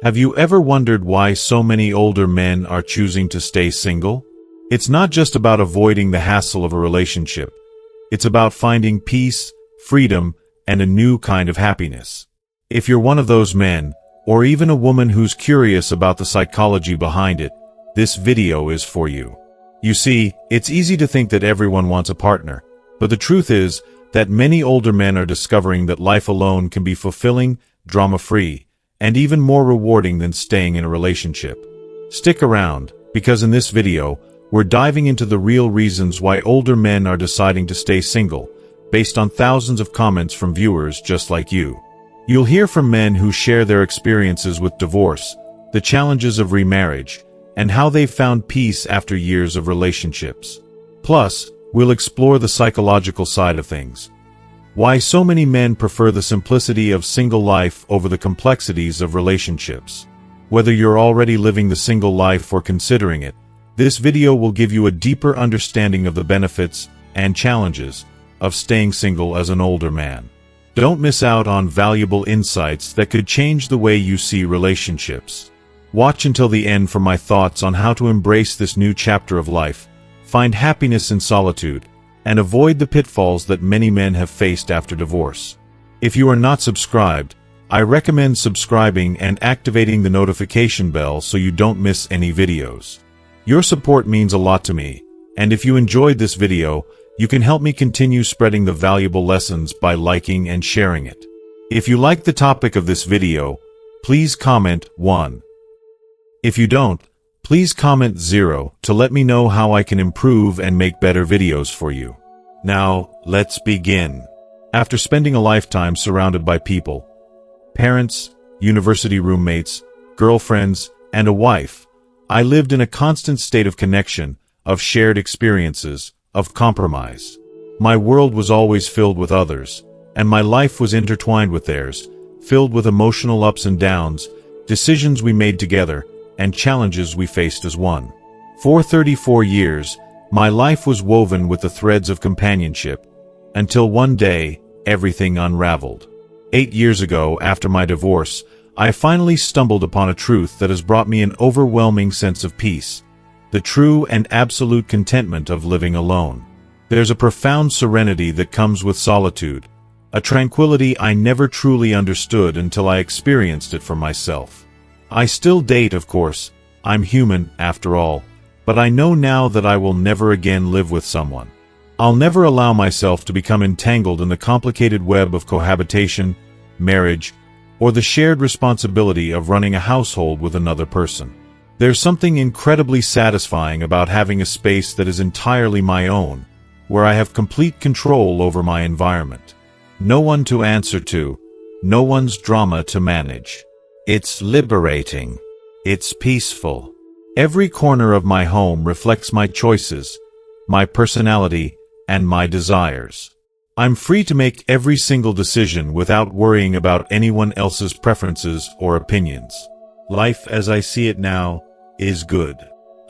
Have you ever wondered why so many older men are choosing to stay single? It's not just about avoiding the hassle of a relationship. It's about finding peace, freedom, and a new kind of happiness. If you're one of those men, or even a woman who's curious about the psychology behind it, this video is for you. You see, it's easy to think that everyone wants a partner, but the truth is that many older men are discovering that life alone can be fulfilling, drama-free, and even more rewarding than staying in a relationship. Stick around, because in this video, we're diving into the real reasons why older men are deciding to stay single, based on thousands of comments from viewers just like you. You'll hear from men who share their experiences with divorce, the challenges of remarriage, and how they've found peace after years of relationships. Plus, we'll explore the psychological side of things. Why so many men prefer the simplicity of single life over the complexities of relationships. Whether you're already living the single life or considering it, this video will give you a deeper understanding of the benefits and challenges of staying single as an older man. Don't miss out on valuable insights that could change the way you see relationships. Watch until the end for my thoughts on how to embrace this new chapter of life, find happiness in solitude, and avoid the pitfalls that many men have faced after divorce. If you are not subscribed, I recommend subscribing and activating the notification bell so you don't miss any videos. Your support means a lot to me, and if you enjoyed this video, you can help me continue spreading the valuable lessons by liking and sharing it. If you like the topic of this video, please comment 1. If you don't, please comment 0 to let me know how I can improve and make better videos for you. Now, let's begin. After spending a lifetime surrounded by people, parents, university roommates, girlfriends, and a wife, I lived in a constant state of connection, of shared experiences, of compromise. My world was always filled with others, and my life was intertwined with theirs, filled with emotional ups and downs, decisions we made together, and challenges we faced as one. For 34 years, my life was woven with the threads of companionship, until one day, everything unraveled. 8 years ago, after my divorce, I finally stumbled upon a truth that has brought me an overwhelming sense of peace, the true and absolute contentment of living alone. There's a profound serenity that comes with solitude, a tranquility I never truly understood until I experienced it for myself. I still date, of course. I'm human, after all, but I know now that I will never again live with someone. I'll never allow myself to become entangled in the complicated web of cohabitation, marriage, or the shared responsibility of running a household with another person. There's something incredibly satisfying about having a space that is entirely my own, where I have complete control over my environment. No one to answer to, no one's drama to manage. It's liberating. It's peaceful. Every corner of my home reflects my choices, my personality, and my desires. I'm free to make every single decision without worrying about anyone else's preferences or opinions. Life as I see it now is good.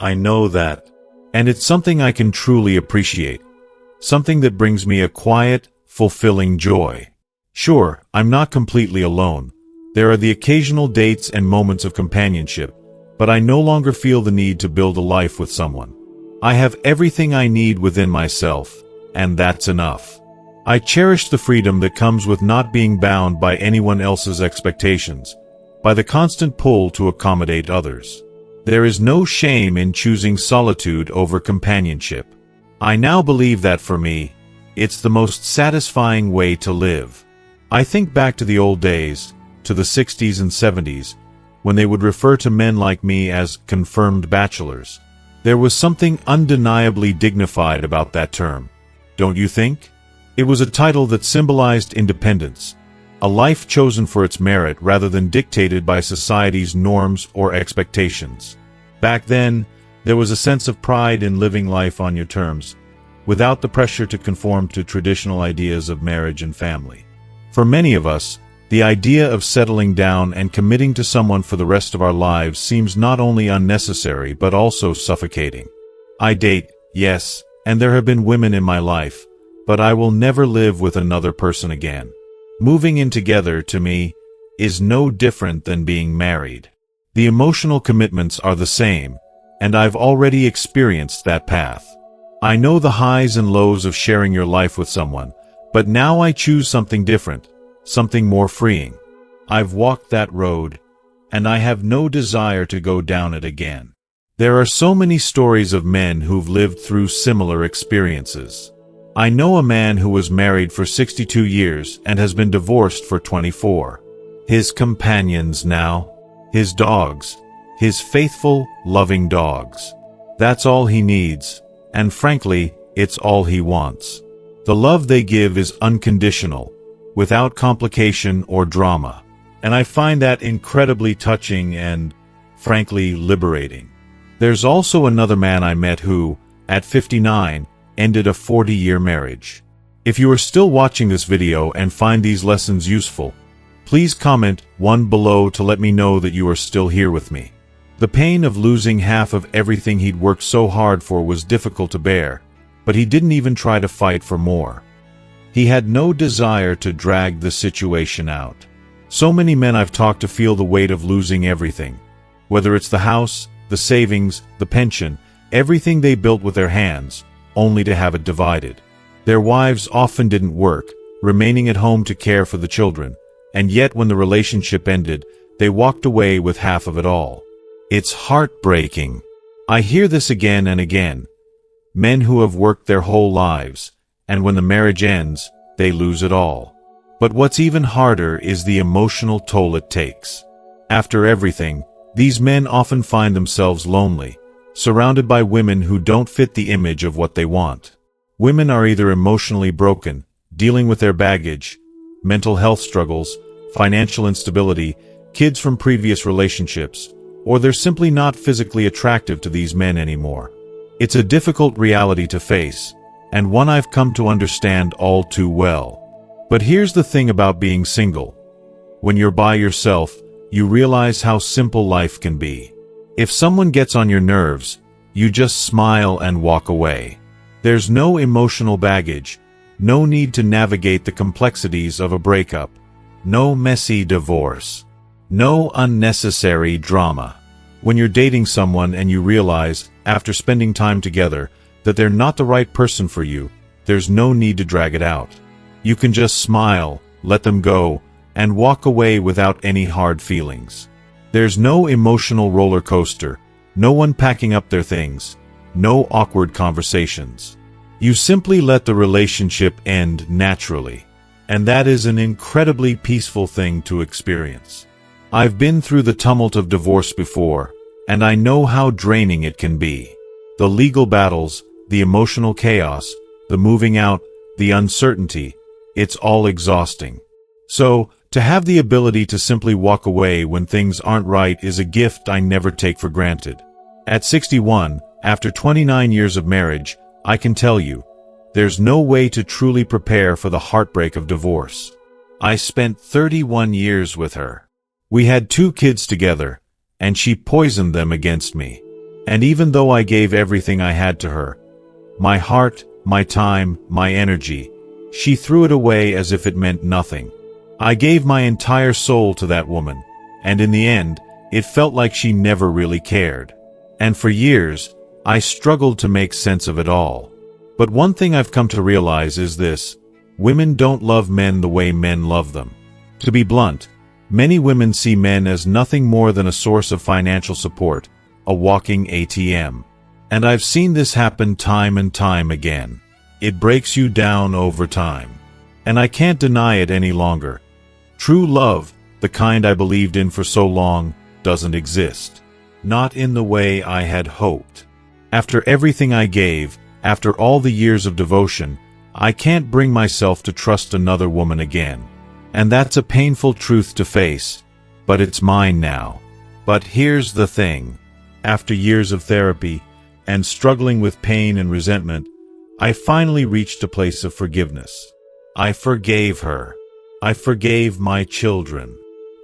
I know that. And it's something I can truly appreciate. Something that brings me a quiet, fulfilling joy. Sure, I'm not completely alone. There are the occasional dates and moments of companionship, but I no longer feel the need to build a life with someone. I have everything I need within myself, and that's enough. I cherish the freedom that comes with not being bound by anyone else's expectations, by the constant pull to accommodate others. There is no shame in choosing solitude over companionship. I now believe that for me, it's the most satisfying way to live. I think back to the old days, to the 60s and 70s, when they would refer to men like me as confirmed bachelors. There was something undeniably dignified about that term, don't you think? It was a title that symbolized independence, a life chosen for its merit rather than dictated by society's norms or expectations. Back then, there was a sense of pride in living life on your terms, without the pressure to conform to traditional ideas of marriage and family. For many of us, the idea of settling down and committing to someone for the rest of our lives seems not only unnecessary but also suffocating. I date, yes, and there have been women in my life, but I will never live with another person again. Moving in together, to me, is no different than being married. The emotional commitments are the same, and I've already experienced that path. I know the highs and lows of sharing your life with someone, but now I choose something different, something more freeing. I've walked that road, and I have no desire to go down it again. There are so many stories of men who've lived through similar experiences. I know a man who was married for 62 years and has been divorced for 24. His companions now, his dogs, his faithful, loving dogs. That's all he needs, and frankly, it's all he wants. The love they give is unconditional, without complication or drama, and I find that incredibly touching and, frankly, liberating. There's also another man I met who, at 59, ended a 40-year marriage. If you are still watching this video and find these lessons useful, please comment 1 below to let me know that you are still here with me. The pain of losing half of everything he'd worked so hard for was difficult to bear, but he didn't even try to fight for more. He had no desire to drag the situation out. So many men I've talked to feel the weight of losing everything. Whether it's the house, the savings, the pension, everything they built with their hands, only to have it divided. Their wives often didn't work, remaining at home to care for the children, and yet when the relationship ended, they walked away with half of it all. It's heartbreaking. I hear this again and again. Men who have worked their whole lives, and when the marriage ends, they lose it all. But what's even harder is the emotional toll it takes. After everything, these men often find themselves lonely, surrounded by women who don't fit the image of what they want. Women are either emotionally broken, dealing with their baggage, mental health struggles, financial instability, kids from previous relationships, or they're simply not physically attractive to these men anymore. It's a difficult reality to face, and one I've come to understand all too well. But here's the thing about being single. When you're by yourself, you realize how simple life can be. If someone gets on your nerves, you just smile and walk away. There's no emotional baggage, no need to navigate the complexities of a breakup, no messy divorce, no unnecessary drama. When you're dating someone and you realize, after spending time together, that they're not the right person for you, there's no need to drag it out. You can just smile, let them go, and walk away without any hard feelings. There's no emotional roller coaster, no one packing up their things, no awkward conversations. You simply let the relationship end naturally, and that is an incredibly peaceful thing to experience. I've been through the tumult of divorce before, and I know how draining it can be. The legal battles, the emotional chaos, the moving out, the uncertainty, it's all exhausting. So, to have the ability to simply walk away when things aren't right is a gift I never take for granted. At 61, after 29 years of marriage, I can tell you, there's no way to truly prepare for the heartbreak of divorce. I spent 31 years with her. We had 2 kids together, and she poisoned them against me. And even though I gave everything I had to her, my heart, my time, my energy, she threw it away as if it meant nothing. I gave my entire soul to that woman, and in the end, it felt like she never really cared. And for years, I struggled to make sense of it all. But one thing I've come to realize is this: women don't love men the way men love them. To be blunt, many women see men as nothing more than a source of financial support, a walking ATM. And I've seen this happen time and time again. It breaks you down over time. And I can't deny it any longer. True love, the kind I believed in for so long, doesn't exist. Not in the way I had hoped. After everything I gave, after all the years of devotion, I can't bring myself to trust another woman again. And that's a painful truth to face, but it's mine now. But here's the thing. After years of therapy, and struggling with pain and resentment, I finally reached a place of forgiveness. I forgave her. I forgave my children.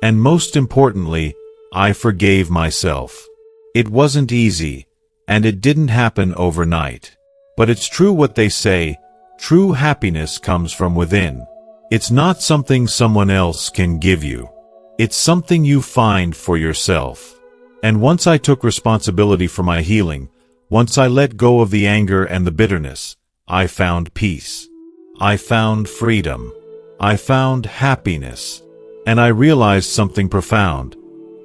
And most importantly, I forgave myself. It wasn't easy, and it didn't happen overnight. But it's true what they say, true happiness comes from within. It's not something someone else can give you. It's something you find for yourself. And once I took responsibility for my healing, once I let go of the anger and the bitterness, I found peace. I found freedom. I found happiness. And I realized something profound.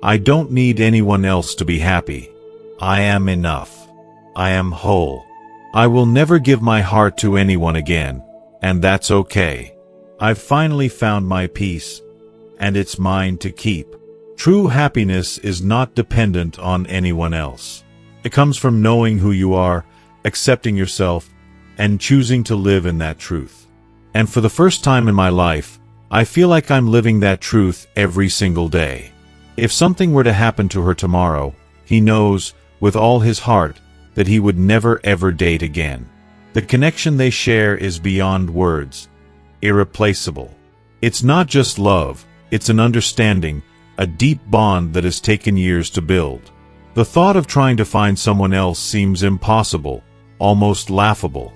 I don't need anyone else to be happy. I am enough. I am whole. I will never give my heart to anyone again, and that's okay. I've finally found my peace, and it's mine to keep. True happiness is not dependent on anyone else. It comes from knowing who you are, accepting yourself, and choosing to live in that truth. And for the first time in my life, I feel like I'm living that truth every single day. If something were to happen to her tomorrow, he knows, with all his heart, that he would never ever date again. The connection they share is beyond words, irreplaceable. It's not just love, it's an understanding, a deep bond that has taken years to build. The thought of trying to find someone else seems impossible, almost laughable.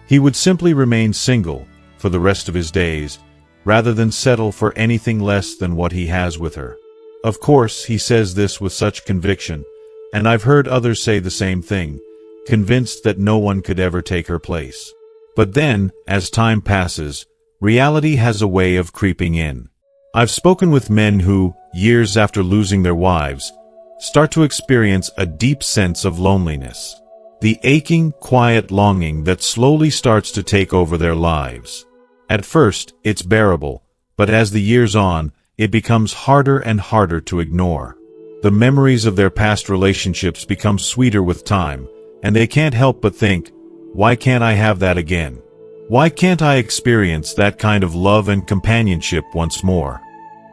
He would simply remain single for the rest of his days, rather than settle for anything less than what he has with her. Of course, he says this with such conviction, and I've heard others say the same thing, convinced that no one could ever take her place. But then, as time passes, reality has a way of creeping in. I've spoken with men who, years after losing their wives, start to experience a deep sense of loneliness. The aching, quiet longing that slowly starts to take over their lives. At first, it's bearable, but as the years on, it becomes harder and harder to ignore. The memories of their past relationships become sweeter with time, and they can't help but think, why can't I have that again? Why can't I experience that kind of love and companionship once more?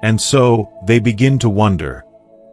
And so, they begin to wonder,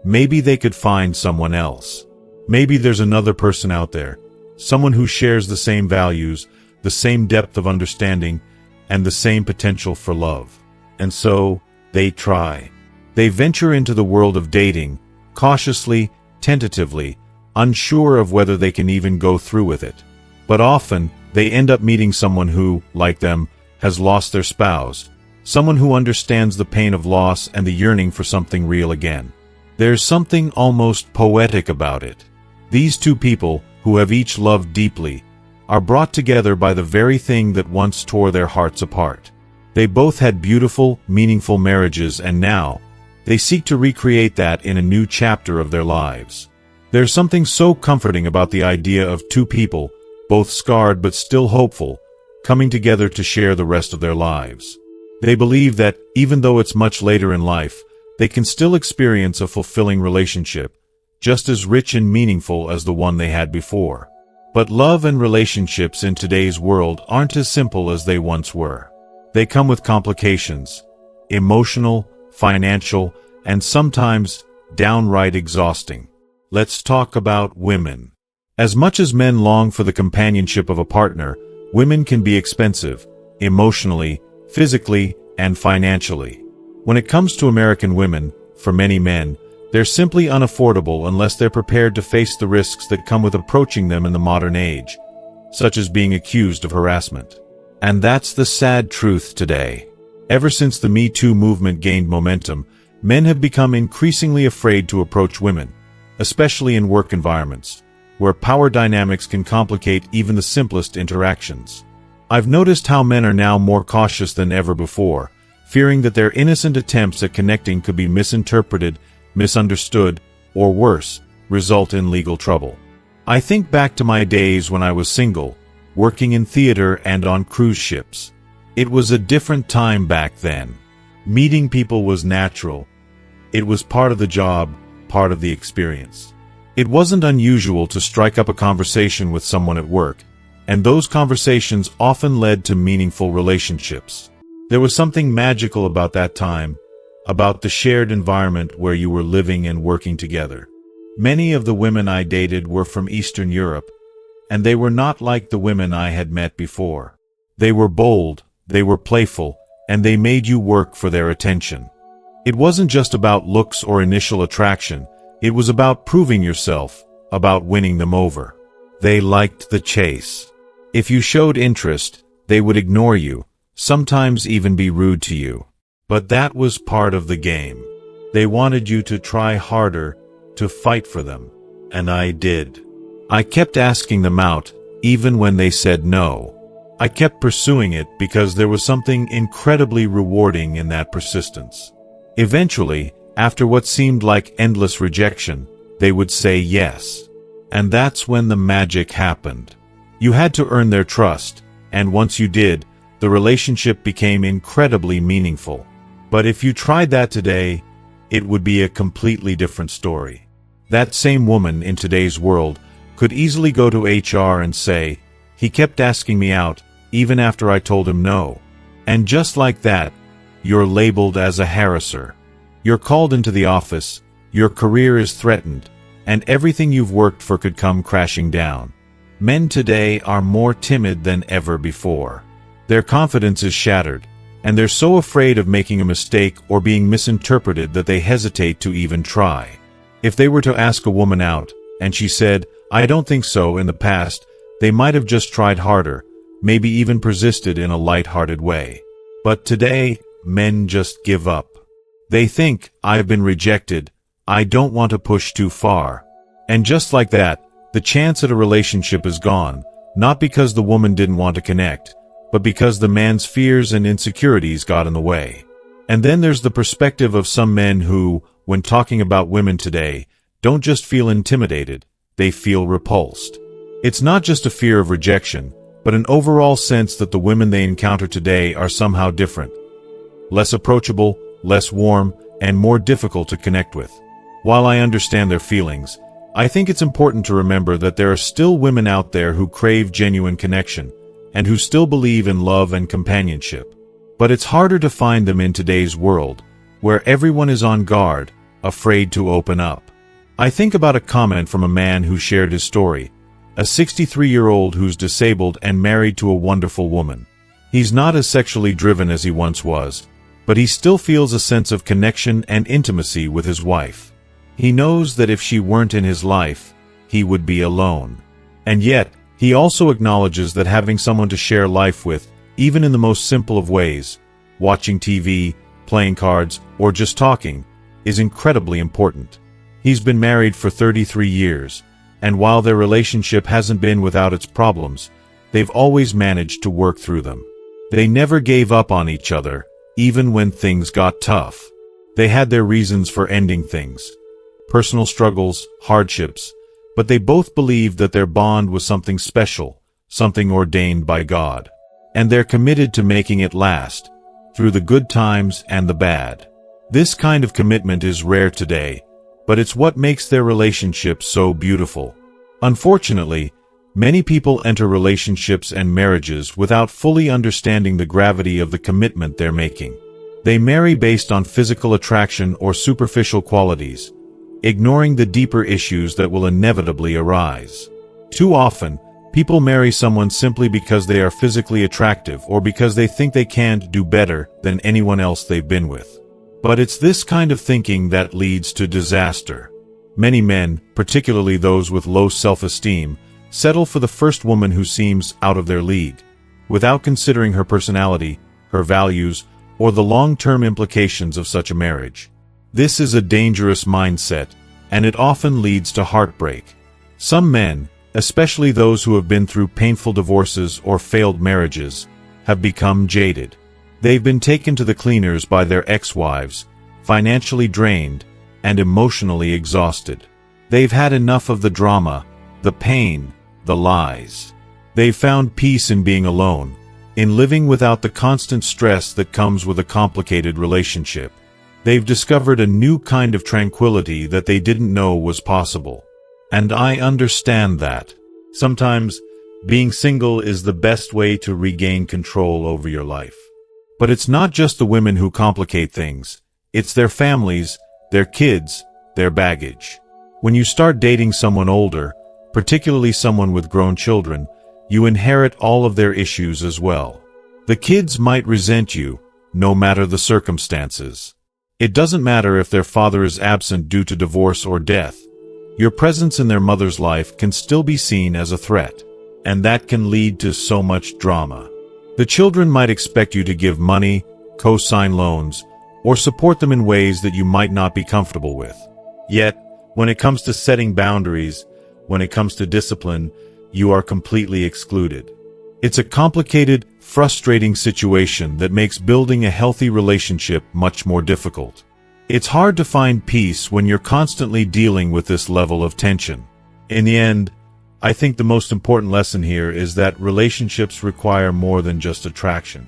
maybe they could find someone else. Maybe there's another person out there, someone who shares the same values, the same depth of understanding, and the same potential for love. And so, they try. They venture into the world of dating, cautiously, tentatively, unsure of whether they can even go through with it. But often, they end up meeting someone who, like them, has lost their spouse, someone who understands the pain of loss and the yearning for something real again. There's something almost poetic about it. These two people, who have each loved deeply, are brought together by the very thing that once tore their hearts apart. They both had beautiful, meaningful marriages, and now, they seek to recreate that in a new chapter of their lives. There's something so comforting about the idea of two people, both scarred but still hopeful, coming together to share the rest of their lives. They believe that, even though it's much later in life, they can still experience a fulfilling relationship, just as rich and meaningful as the one they had before. But love and relationships in today's world aren't as simple as they once were. They come with complications, emotional, financial, and sometimes downright exhausting. Let's talk about women. As much as men long for the companionship of a partner, women can be expensive, emotionally, physically, and financially. When it comes to American women, for many men, they're simply unaffordable unless they're prepared to face the risks that come with approaching them in the modern age, such as being accused of harassment. And that's the sad truth today. Ever since the Me Too movement gained momentum, men have become increasingly afraid to approach women, especially in work environments, where power dynamics can complicate even the simplest interactions. I've noticed how men are now more cautious than ever before, fearing that their innocent attempts at connecting could be misinterpreted, misunderstood, or worse, result in legal trouble. I think back to my days when I was single, working in theater and on cruise ships. It was a different time back then. Meeting people was natural. It was part of the job, part of the experience. It wasn't unusual to strike up a conversation with someone at work, and those conversations often led to meaningful relationships. There was something magical about that time, about the shared environment where you were living and working together. Many of the women I dated were from Eastern Europe, and they were not like the women I had met before. They were bold, they were playful, and they made you work for their attention. It wasn't just about looks or initial attraction, it was about proving yourself, about winning them over. They liked the chase. If you showed interest, they would ignore you, sometimes even be rude to you. But that was part of the game. They wanted you to try harder, to fight for them. And I did. I kept asking them out, even when they said no. I kept pursuing it because there was something incredibly rewarding in that persistence. Eventually, after what seemed like endless rejection, they would say yes. And that's when the magic happened. You had to earn their trust, and once you did, the relationship became incredibly meaningful. But if you tried that today, it would be a completely different story. That same woman in today's world could easily go to HR and say, "He kept asking me out, even after I told him no." And just like that, you're labeled as a harasser. You're called into the office, your career is threatened, and everything you've worked for could come crashing down. Men today are more timid than ever before. Their confidence is shattered, and they're so afraid of making a mistake or being misinterpreted that they hesitate to even try. If they were to ask a woman out, and she said, "I don't think so," in the past, they might have just tried harder, maybe even persisted in a light-hearted way. But today, men just give up. They think, "I've been rejected, I don't want to push too far." And just like that, the chance at a relationship is gone, not because the woman didn't want to connect, but because the man's fears and insecurities got in the way. And then there's the perspective of some men who, when talking about women today, don't just feel intimidated, they feel repulsed. It's not just a fear of rejection, but an overall sense that the women they encounter today are somehow different. Less approachable, less warm, and more difficult to connect with. While I understand their feelings, I think it's important to remember that there are still women out there who crave genuine connection, and who still believe in love and companionship. But it's harder to find them in today's world, where everyone is on guard, afraid to open up. I think about a comment from a man who shared his story, a 63-year-old who's disabled and married to a wonderful woman. He's not as sexually driven as he once was, but he still feels a sense of connection and intimacy with his wife. He knows that if she weren't in his life, he would be alone. And yet, he also acknowledges that having someone to share life with, even in the most simple of ways, watching TV, playing cards, or just talking, is incredibly important. He's been married for 33 years, and while their relationship hasn't been without its problems, they've always managed to work through them. They never gave up on each other, even when things got tough. They had their reasons for ending things. Personal struggles, hardships, but they both believed that their bond was something special, something ordained by God. And they're committed to making it last, through the good times and the bad. This kind of commitment is rare today, but it's what makes their relationship so beautiful. Unfortunately, many people enter relationships and marriages without fully understanding the gravity of the commitment they're making. They marry based on physical attraction or superficial qualities, ignoring the deeper issues that will inevitably arise. Too often, people marry someone simply because they are physically attractive or because they think they can't do better than anyone else they've been with. But it's this kind of thinking that leads to disaster. Many men, particularly those with low self-esteem, settle for the first woman who seems out of their league, without considering her personality, her values, or the long-term implications of such a marriage. This is a dangerous mindset, and it often leads to heartbreak. Some men, especially those who have been through painful divorces or failed marriages, have become jaded. They've been taken to the cleaners by their ex-wives, financially drained, and emotionally exhausted. They've had enough of the drama, the pain, the lies. They've found peace in being alone, in living without the constant stress that comes with a complicated relationship. They've discovered a new kind of tranquility that they didn't know was possible. And I understand that. Sometimes, being single is the best way to regain control over your life. But it's not just the women who complicate things. It's their families, their kids, their baggage. When you start dating someone older, particularly someone with grown children, you inherit all of their issues as well. The kids might resent you, no matter the circumstances. It doesn't matter if their father is absent due to divorce or death. Your presence in their mother's life can still be seen as a threat, and that can lead to so much drama. The children might expect you to give money, co-sign loans, or support them in ways that you might not be comfortable with. Yet, When it comes to setting boundaries, when it comes to discipline, you are completely excluded. It's a complicated, frustrating situation that makes building a healthy relationship much more difficult. It's hard to find peace when you're constantly dealing with this level of tension. In the end, I think the most important lesson here is that relationships require more than just attraction.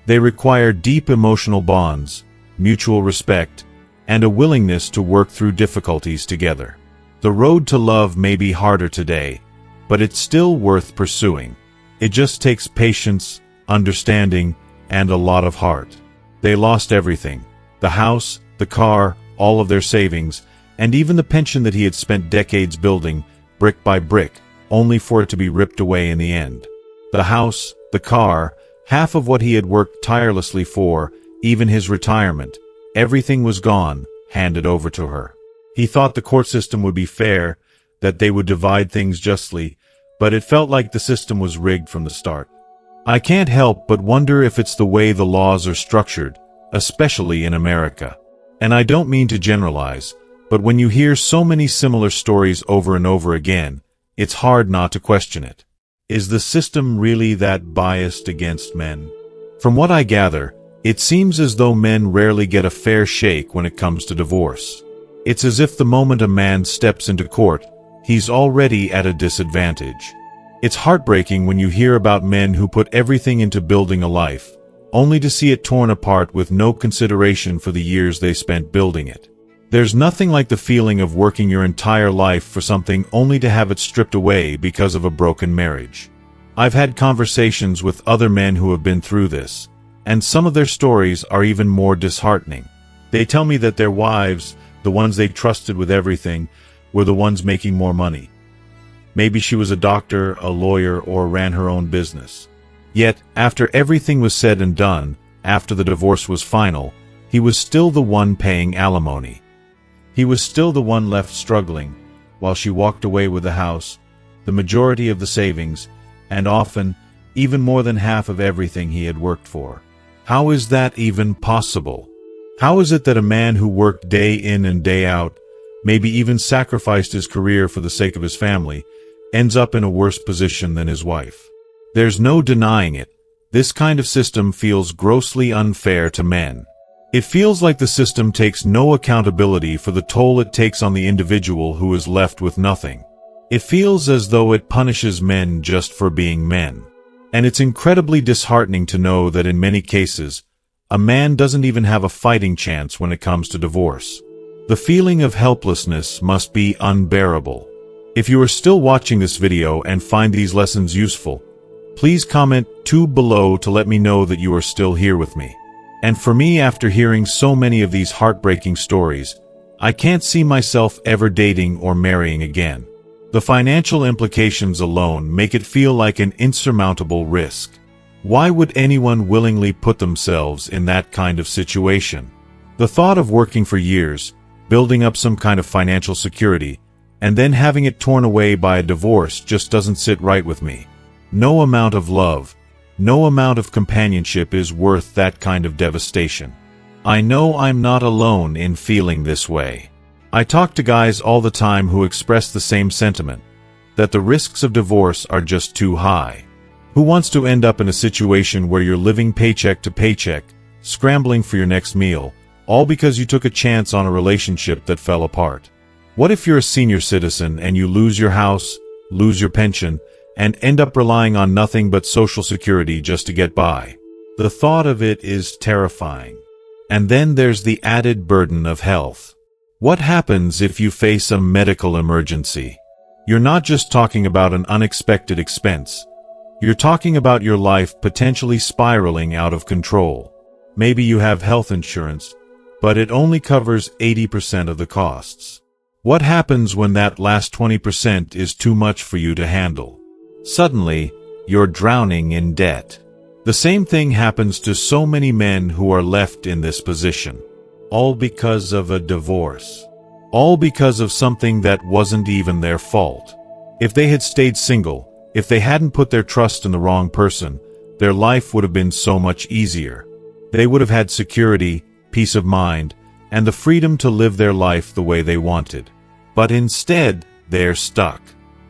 They require deep emotional bonds, mutual respect, and a willingness to work through difficulties together. The road to love may be harder today, but it's still worth pursuing. It just takes patience, understanding, and a lot of heart. They lost everything: the house, the car, all of their savings, and even the pension that he had spent decades building, brick by brick, only for it to be ripped away in the end. The house, the car, half of what he had worked tirelessly for, even his retirement, everything was gone, handed over to her. He thought the court system would be fair, that they would divide things justly, but it felt like the system was rigged from the start. I can't help but wonder if it's the way the laws are structured, especially in America. And I don't mean to generalize, but when you hear so many similar stories over and over again, it's hard not to question it. Is the system really that biased against men? From what I gather, it seems as though men rarely get a fair shake when it comes to divorce. It's as if the moment a man steps into court, he's already at a disadvantage. It's heartbreaking when you hear about men who put everything into building a life, only to see it torn apart with no consideration for the years they spent building it. There's nothing like the feeling of working your entire life for something only to have it stripped away because of a broken marriage. I've had conversations with other men who have been through this, and some of their stories are even more disheartening. They tell me that their wives, the ones they trusted with everything, were the ones making more money. Maybe she was a doctor, a lawyer, or ran her own business. Yet, after everything was said and done, after the divorce was final, he was still the one paying alimony. He was still the one left struggling, while she walked away with the house, the majority of the savings, and often, even more than half of everything he had worked for. How is that even possible? How is it that a man who worked day in and day out, maybe even sacrificed his career for the sake of his family, ends up in a worse position than his wife? There's no denying it. This kind of system feels grossly unfair to men. It feels like the system takes no accountability for the toll it takes on the individual who is left with nothing. It feels as though it punishes men just for being men. And it's incredibly disheartening to know that in many cases, a man doesn't even have a fighting chance when it comes to divorce. The feeling of helplessness must be unbearable. If you are still watching this video and find these lessons useful, please comment below to let me know that you are still here with me. And for me, after hearing so many of these heartbreaking stories, I can't see myself ever dating or marrying again. The financial implications alone make it feel like an insurmountable risk. Why would anyone willingly put themselves in that kind of situation? The thought of working for years, building up some kind of financial security, and then having it torn away by a divorce just doesn't sit right with me. No amount of love, no amount of companionship is worth that kind of devastation. I know I'm not alone in feeling this way. I talk to guys all the time who express the same sentiment, that the risks of divorce are just too high. Who wants to end up in a situation where you're living paycheck to paycheck, scrambling for your next meal, all because you took a chance on a relationship that fell apart? What if you're a senior citizen and you lose your house, lose your pension, and end up relying on nothing but Social Security just to get by? The thought of it is terrifying. And then there's the added burden of health. What happens if you face a medical emergency? You're not just talking about an unexpected expense. You're talking about your life potentially spiraling out of control. Maybe you have health insurance, but it only covers 80% of the costs. What happens when that last 20% is too much for you to handle? Suddenly, you're drowning in debt. The same thing happens to so many men who are left in this position. All because of a divorce. All because of something that wasn't even their fault. If they had stayed single, if they hadn't put their trust in the wrong person, their life would have been so much easier. They would have had security, peace of mind, and the freedom to live their life the way they wanted. But instead, they're stuck.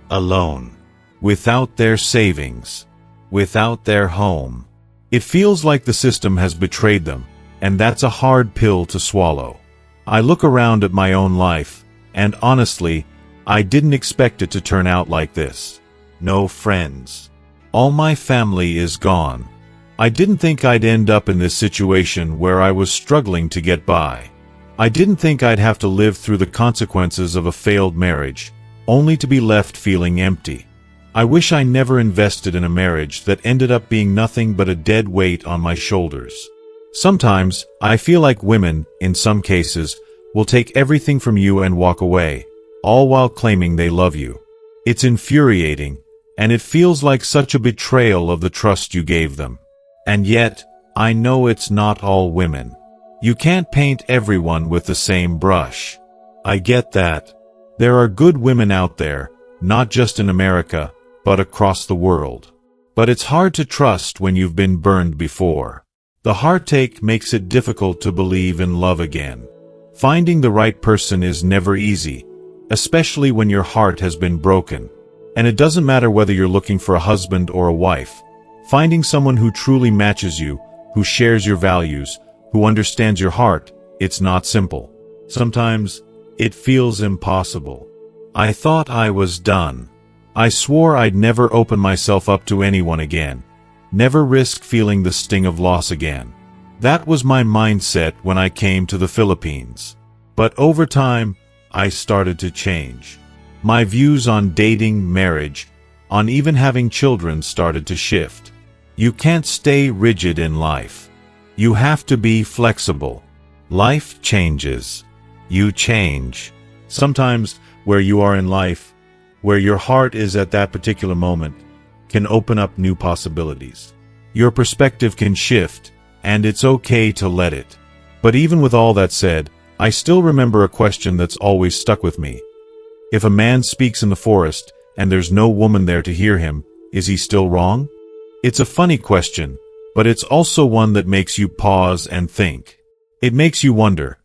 Alone. Without their savings. Without their home. It feels like the system has betrayed them, and that's a hard pill to swallow. I look around at my own life, and honestly, I didn't expect it to turn out like this. No friends. All my family is gone. I didn't think I'd end up in this situation where I was struggling to get by. I didn't think I'd have to live through the consequences of a failed marriage, only to be left feeling empty. I wish I never invested in a marriage that ended up being nothing but a dead weight on my shoulders. Sometimes, I feel like women, in some cases, will take everything from you and walk away, all while claiming they love you. It's infuriating, and it feels like such a betrayal of the trust you gave them. And yet, I know it's not all women. You can't paint everyone with the same brush. I get that. There are good women out there, not just in America, but across the world. But it's hard to trust when you've been burned before. The heartache makes it difficult to believe in love again. Finding the right person is never easy, especially when your heart has been broken. And it doesn't matter whether you're looking for a husband or a wife. Finding someone who truly matches you, who shares your values, who understands your heart, it's not simple. Sometimes, it feels impossible. I thought I was done. I swore I'd never open myself up to anyone again. Never risk feeling the sting of loss again. That was my mindset when I came to the Philippines. But over time, I started to change. My views on dating, marriage, on even having children started to shift. You can't stay rigid in life. You have to be flexible. Life changes. You change. Sometimes, where you are in life, where your heart is at that particular moment, can open up new possibilities. Your perspective can shift, and it's okay to let it. But even with all that said, I still remember a question that's always stuck with me. If a man speaks in the forest, and there's no woman there to hear him, is he still wrong? It's a funny question, but it's also one that makes you pause and think. It makes you wonder,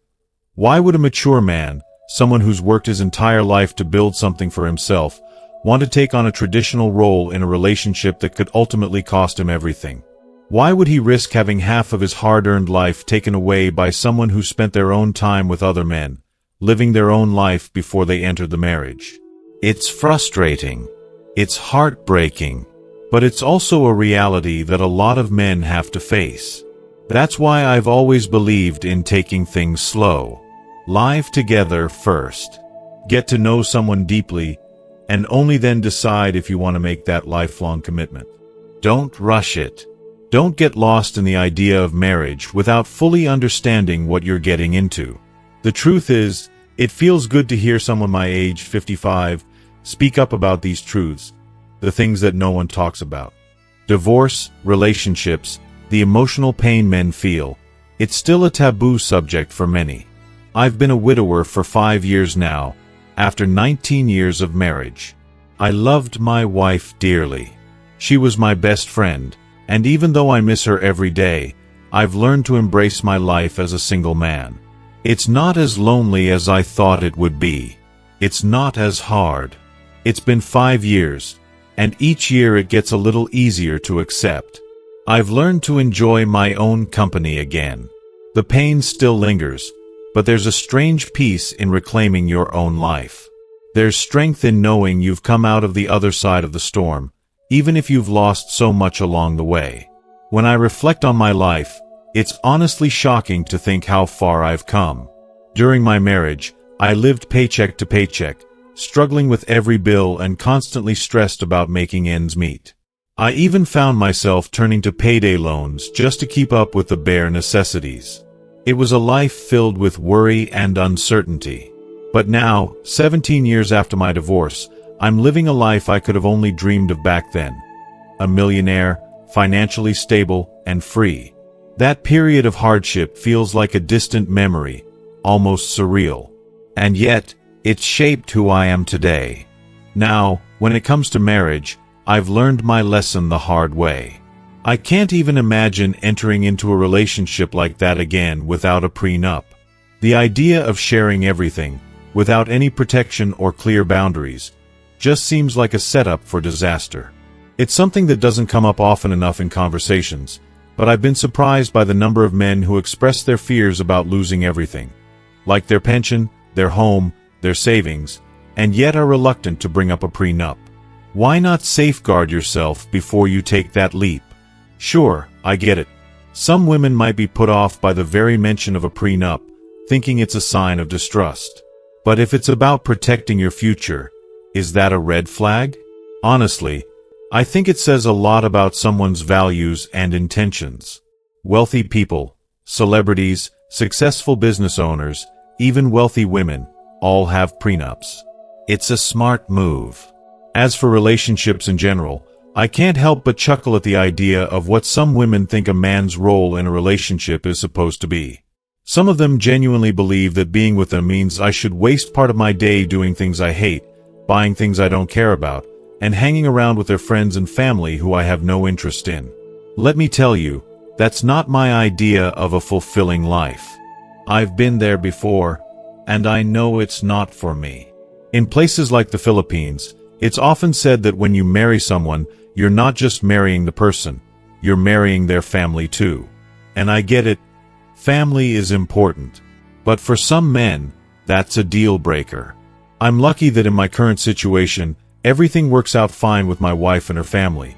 why would a mature man, someone who's worked his entire life to build something for himself, want to take on a traditional role in a relationship that could ultimately cost him everything? Why would he risk having half of his hard-earned life taken away by someone who spent their own time with other men, living their own life before they entered the marriage? It's frustrating. It's heartbreaking. But it's also a reality that a lot of men have to face. That's why I've always believed in taking things slow. Live together first. Get to know someone deeply, and only then decide if you want to make that lifelong commitment. Don't rush it. Don't get lost in the idea of marriage without fully understanding what you're getting into. The truth is, it feels good to hear someone my age, 55, speak up about these truths, the things that no one talks about. Divorce, relationships, the emotional pain men feel. It's still a taboo subject for many. I've been a widower for 5 years now, after 19 years of marriage. I loved my wife dearly. She was my best friend, and even though I miss her every day, I've learned to embrace my life as a single man. It's not as lonely as I thought it would be. It's not as hard. It's been 5 years, and each year it gets a little easier to accept. I've learned to enjoy my own company again. The pain still lingers, but there's a strange peace in reclaiming your own life. There's strength in knowing you've come out of the other side of the storm, even if you've lost so much along the way. When I reflect on my life, it's honestly shocking to think how far I've come. During my marriage, I lived paycheck to paycheck, struggling with every bill and constantly stressed about making ends meet. I even found myself turning to payday loans just to keep up with the bare necessities. It was a life filled with worry and uncertainty. But now, 17 years after my divorce, I'm living a life I could have only dreamed of back then. A millionaire, financially stable, and free. That period of hardship feels like a distant memory, almost surreal. And yet, it's shaped who I am today. Now, when it comes to marriage, I've learned my lesson the hard way. I can't even imagine entering into a relationship like that again without a prenup. The idea of sharing everything, without any protection or clear boundaries, just seems like a setup for disaster. It's something that doesn't come up often enough in conversations, but I've been surprised by the number of men who express their fears about losing everything, like their pension, their home, their savings, and yet are reluctant to bring up a prenup. Why not safeguard yourself before you take that leap? Sure, I get it. Some women might be put off by the very mention of a prenup, thinking it's a sign of distrust. But if it's about protecting your future, is that a red flag? Honestly, I think it says a lot about someone's values and intentions. Wealthy people, celebrities, successful business owners, even wealthy women, all have prenups. It's a smart move. As for relationships in general, I can't help but chuckle at the idea of what some women think a man's role in a relationship is supposed to be. Some of them genuinely believe that being with them means I should waste part of my day doing things I hate, buying things I don't care about, and hanging around with their friends and family who I have no interest in. Let me tell you, that's not my idea of a fulfilling life. I've been there before, and I know it's not for me. In places like the Philippines, it's often said that when you marry someone, you're not just marrying the person, you're marrying their family too. And I get it, family is important. But for some men, that's a deal breaker. I'm lucky that in my current situation, everything works out fine with my wife and her family.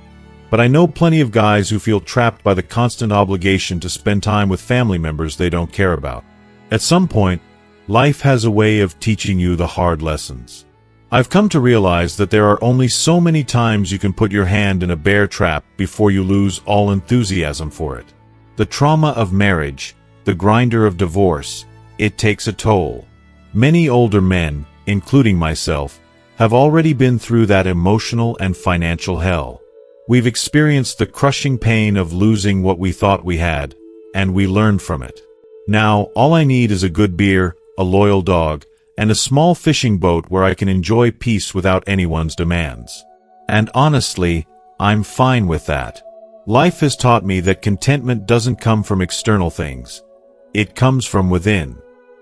But I know plenty of guys who feel trapped by the constant obligation to spend time with family members they don't care about. At some point, life has a way of teaching you the hard lessons. I've come to realize that there are only so many times you can put your hand in a bear trap before you lose all enthusiasm for it. The trauma of marriage, the grinder of divorce, it takes a toll. Many older men, including myself, have already been through that emotional and financial hell. We've experienced the crushing pain of losing what we thought we had, and we learned from it. Now, all I need is a good beer, a loyal dog, and a small fishing boat where I can enjoy peace without anyone's demands. And honestly, I'm fine with that. Life has taught me that contentment doesn't come from external things. It comes from within.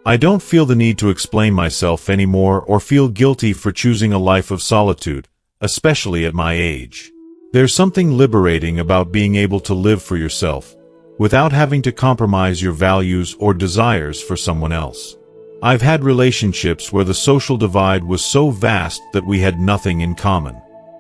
I don't feel the need to explain myself anymore or feel guilty for choosing a life of solitude, especially at my age. There's something liberating about being able to live for yourself, without having to compromise your values or desires for someone else. I've had relationships where the social divide was so vast that we had nothing in common.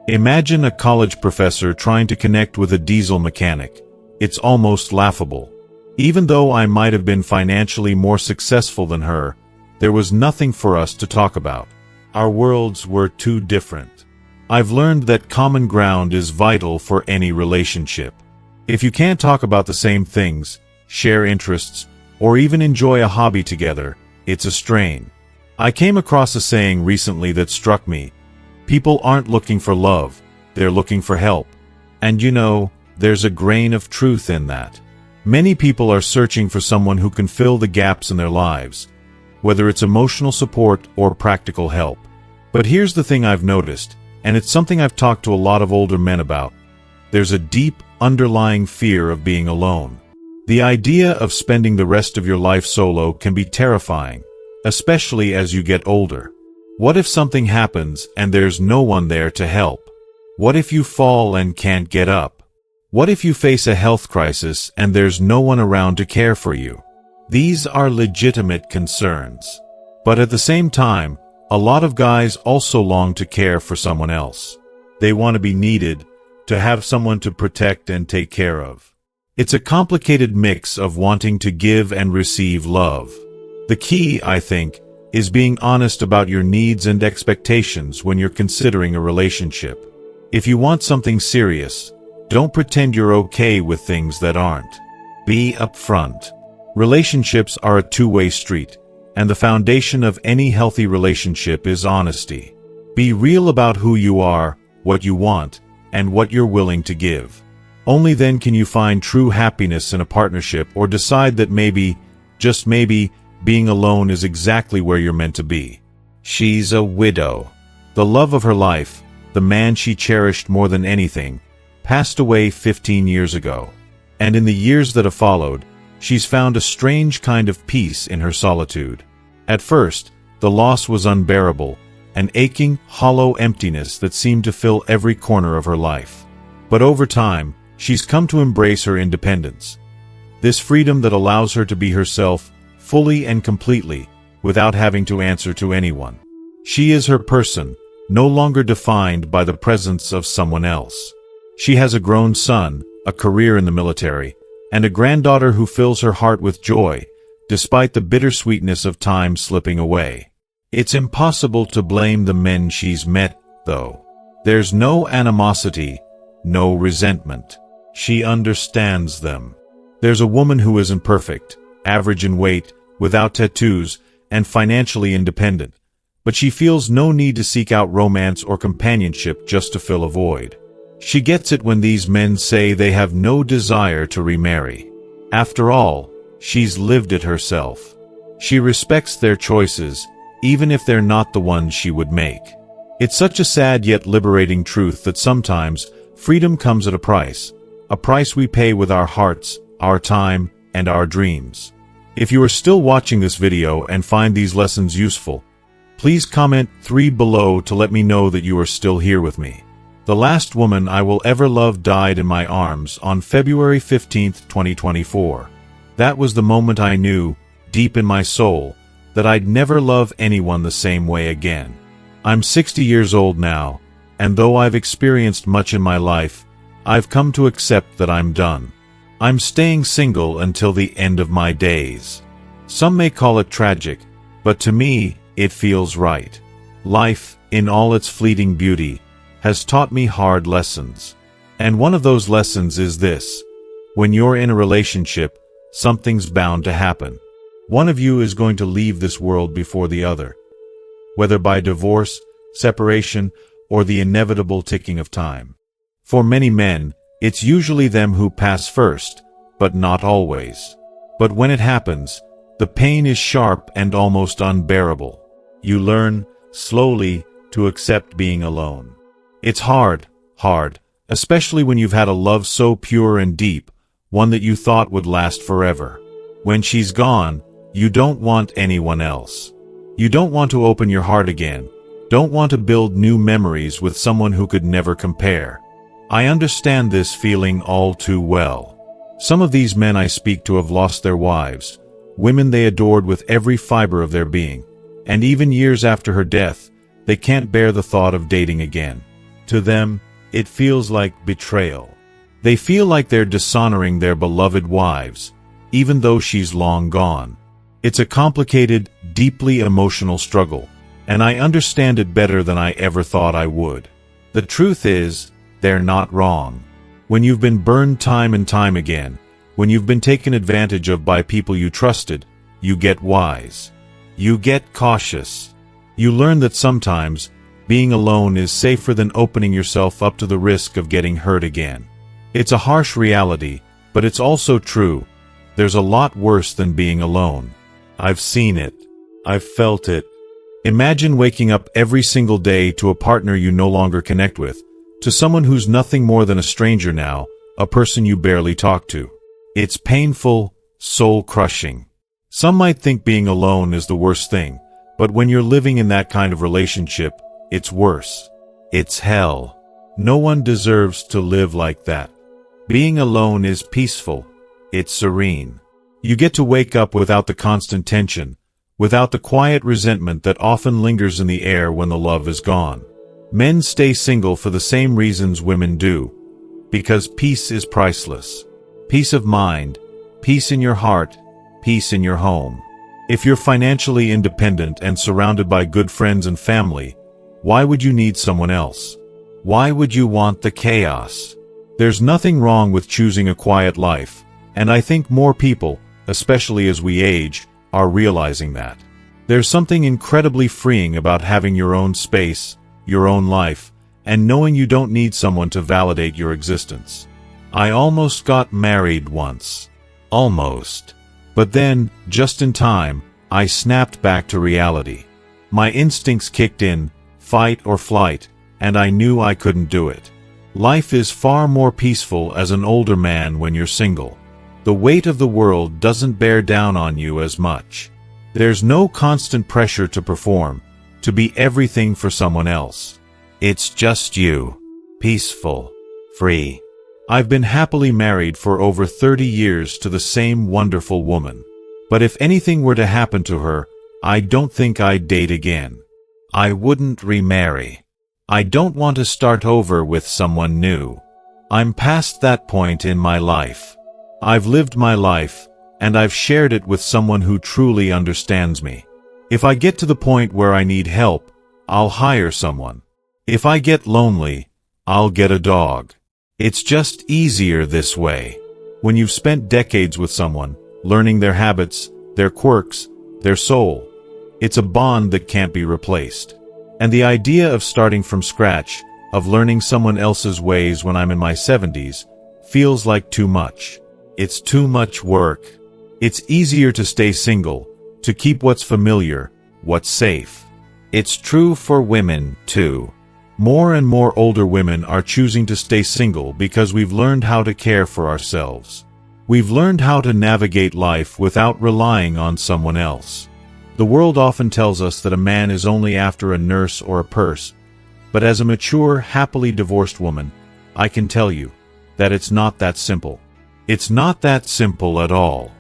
Imagine a college professor trying to connect with a diesel mechanic. It's almost laughable. Even though I might have been financially more successful than her, there was nothing for us to talk about. Our worlds were too different. I've learned that common ground is vital for any relationship. If you can't talk about the same things, share interests, or even enjoy a hobby together, it's a strain. I came across a saying recently that struck me. People aren't looking for love, they're looking for help. And you know, there's a grain of truth in that. Many people are searching for someone who can fill the gaps in their lives, whether it's emotional support or practical help. But here's the thing I've noticed, and it's something I've talked to a lot of older men about. There's a deep, underlying fear of being alone. The idea of spending the rest of your life solo can be terrifying, especially as you get older. What if something happens and there's no one there to help? What if you fall and can't get up? What if you face a health crisis and there's no one around to care for you? These are legitimate concerns. But at the same time, a lot of guys also long to care for someone else. They want to be needed, to have someone to protect and take care of. It's a complicated mix of wanting to give and receive love. The key, I think, is being honest about your needs and expectations when you're considering a relationship. If you want something serious, don't pretend you're okay with things that aren't. Be upfront. Relationships are a two-way street, and the foundation of any healthy relationship is honesty. Be real about who you are, what you want, and what you're willing to give. Only then can you find true happiness in a partnership or decide that maybe, just maybe, being alone is exactly where you're meant to be. She's a widow. The love of her life, the man she cherished more than anything, passed away 15 years ago. And in the years that have followed, she's found a strange kind of peace in her solitude. At first, The loss was unbearable, an aching, hollow emptiness that seemed to fill every corner of her life. But over time, she's come to embrace her independence. This freedom that allows her to be herself, fully and completely, without having to answer to anyone. She is her person, no longer defined by the presence of someone else. She has a grown son, a career in the military, and a granddaughter who fills her heart with joy, despite the bittersweetness of time slipping away. It's impossible to blame the men she's met, though. There's no animosity, no resentment. She understands them. There's a woman who isn't perfect, average in weight, without tattoos, and financially independent, but she feels no need to seek out romance or companionship just to fill a void. She gets it when these men say they have no desire to remarry. After all, she's lived it herself. She respects their choices, even if they're not the ones she would make. It's such a sad yet liberating truth that sometimes freedom comes at a price we pay with our hearts, our time, and our dreams. If you are still watching this video and find these lessons useful, please comment 3 below to let me know that you are still here with me. The last woman I will ever love died in my arms on February 15, 2024. That was the moment I knew, deep in my soul, that I'd never love anyone the same way again. I'm 60 years old now, and though I've experienced much in my life, I've come to accept that I'm done. I'm staying single until the end of my days. Some may call it tragic, but to me, it feels right. Life, in all its fleeting beauty, has taught me hard lessons. And one of those lessons is this: when you're in a relationship, something's bound to happen. One of you is going to leave this world before the other, whether by divorce, separation, or the inevitable ticking of time. For many men, it's usually them who pass first, but not always. But when it happens, the pain is sharp and almost unbearable. You learn, slowly, to accept being alone. It's hard, especially when you've had a love so pure and deep, one that you thought would last forever. When she's gone, you don't want anyone else. You don't want to open your heart again, don't want to build new memories with someone who could never compare. I understand this feeling all too well. Some of these men I speak to have lost their wives, women they adored with every fiber of their being, and even years after her death, they can't bear the thought of dating again. To them, it feels like betrayal. They feel like they're dishonoring their beloved wives, even though she's long gone. It's a complicated, deeply emotional struggle, and I understand it better than I ever thought I would. The truth is, they're not wrong. When you've been burned time and time again, when you've been taken advantage of by people you trusted, you get wise. You get cautious. You learn that sometimes, being alone is safer than opening yourself up to the risk of getting hurt again. It's a harsh reality, but it's also true. There's a lot worse than being alone. I've seen it. I've felt it. Imagine waking up every single day to a partner you no longer connect with, to someone who's nothing more than a stranger now, a person you barely talk to. It's painful, soul-crushing. Some might think being alone is the worst thing, but when you're living in that kind of relationship, it's worse. It's hell. No one deserves to live like that. Being alone is peaceful. It's serene. You get to wake up without the constant tension, without the quiet resentment that often lingers in the air when the love is gone. Men stay single for the same reasons women do, because peace is priceless. Peace of mind, peace in your heart, peace in your home. If you're financially independent and surrounded by good friends and family, why would you need someone else? Why would you want the chaos? There's nothing wrong with choosing a quiet life, and I think more people, especially as we age, are realizing that. There's something incredibly freeing about having your own space, your own life, and knowing you don't need someone to validate your existence. I almost got married once. Almost. But then, just in time, I snapped back to reality. My instincts kicked in, fight or flight, and I knew I couldn't do it. Life is far more peaceful as an older man when you're single. The weight of the world doesn't bear down on you as much. There's no constant pressure to perform, to be everything for someone else. It's just you. Peaceful. Free. I've been happily married for over 30 years to the same wonderful woman. But if anything were to happen to her, I don't think I'd date again. I wouldn't remarry. I don't want to start over with someone new. I'm past that point in my life. I've lived my life, and I've shared it with someone who truly understands me. If I get to the point where I need help, I'll hire someone. If I get lonely, I'll get a dog. It's just easier this way. When you've spent decades with someone, learning their habits, their quirks, their soul, it's a bond that can't be replaced. And the idea of starting from scratch, of learning someone else's ways when I'm in my 70s, feels like too much. It's too much work. It's easier to stay single, to keep what's familiar, what's safe. It's true for women, too. More and more older women are choosing to stay single because we've learned how to care for ourselves. We've learned how to navigate life without relying on someone else. The world often tells us that a man is only after a nurse or a purse, but as a mature, happily divorced woman, I can tell you that it's not that simple. It's not that simple at all.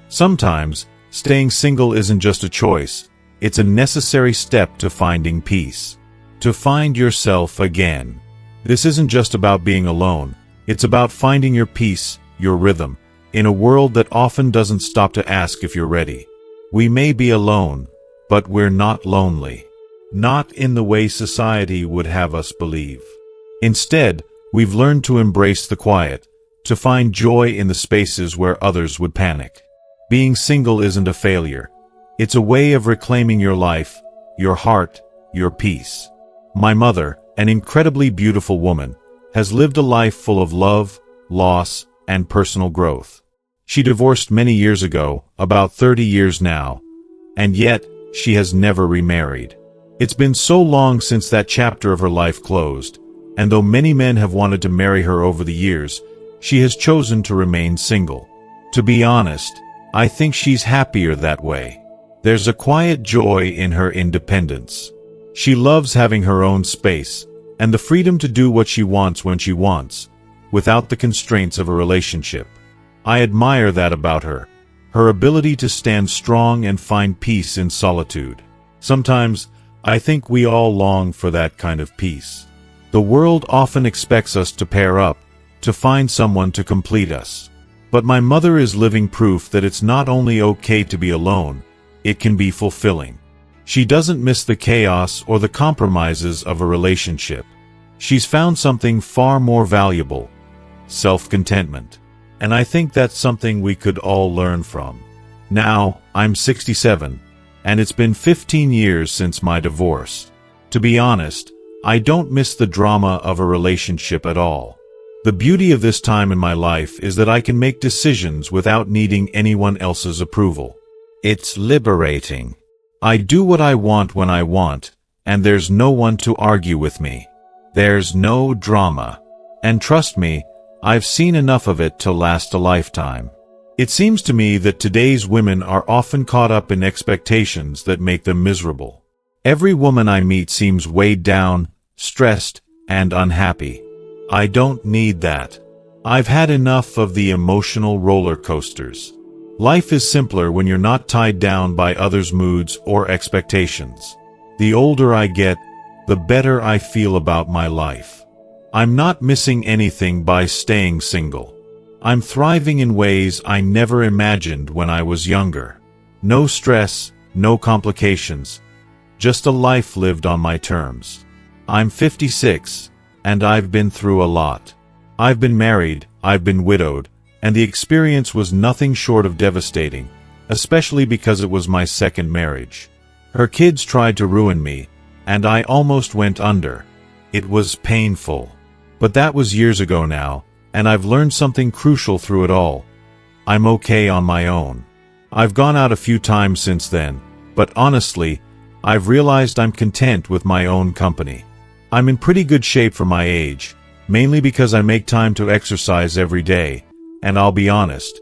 Sometimes, staying single isn't just a choice, it's a necessary step to finding peace. To find yourself again. This isn't just about being alone, it's about finding your peace, your rhythm, in a world that often doesn't stop to ask if you're ready. We may be alone, but we're not lonely. Not in the way society would have us believe. Instead, we've learned to embrace the quiet, to find joy in the spaces where others would panic. Being single isn't a failure. It's a way of reclaiming your life, your heart, your peace. My mother, an incredibly beautiful woman, has lived a life full of love, loss, and personal growth. She divorced many years ago, about 30 years now, and yet, she has never remarried. It's been so long since that chapter of her life closed, and though many men have wanted to marry her over the years, she has chosen to remain single. To be honest, I think she's happier that way. There's a quiet joy in her independence. She loves having her own space, and the freedom to do what she wants when she wants, without the constraints of a relationship. I admire that about her, her ability to stand strong and find peace in solitude. Sometimes, I think we all long for that kind of peace. The world often expects us to pair up, to find someone to complete us. But my mother is living proof that it's not only okay to be alone, it can be fulfilling. She doesn't miss the chaos or the compromises of a relationship. She's found something far more valuable: self-contentment. And I think that's something we could all learn from. Now, I'm 67, and it's been 15 years since my divorce. To be honest, I don't miss the drama of a relationship at all. The beauty of this time in my life is that I can make decisions without needing anyone else's approval. It's liberating. I do what I want when I want, and there's no one to argue with me. There's no drama. And trust me, I've seen enough of it to last a lifetime. It seems to me that today's women are often caught up in expectations that make them miserable. Every woman I meet seems weighed down, stressed, and unhappy. I don't need that. I've had enough of the emotional roller coasters. Life is simpler when you're not tied down by others' moods or expectations. The older I get, the better I feel about my life. I'm not missing anything by staying single. I'm thriving in ways I never imagined when I was younger. No stress, no complications, just a life lived on my terms. I'm 56, and I've been through a lot. I've been married, I've been widowed, and the experience was nothing short of devastating, especially because it was my second marriage. Her kids tried to ruin me, and I almost went under. It was painful. But that was years ago now, and I've learned something crucial through it all. I'm okay on my own. I've gone out a few times since then, but honestly, I've realized I'm content with my own company. I'm in pretty good shape for my age, mainly because I make time to exercise every day, and I'll be honest,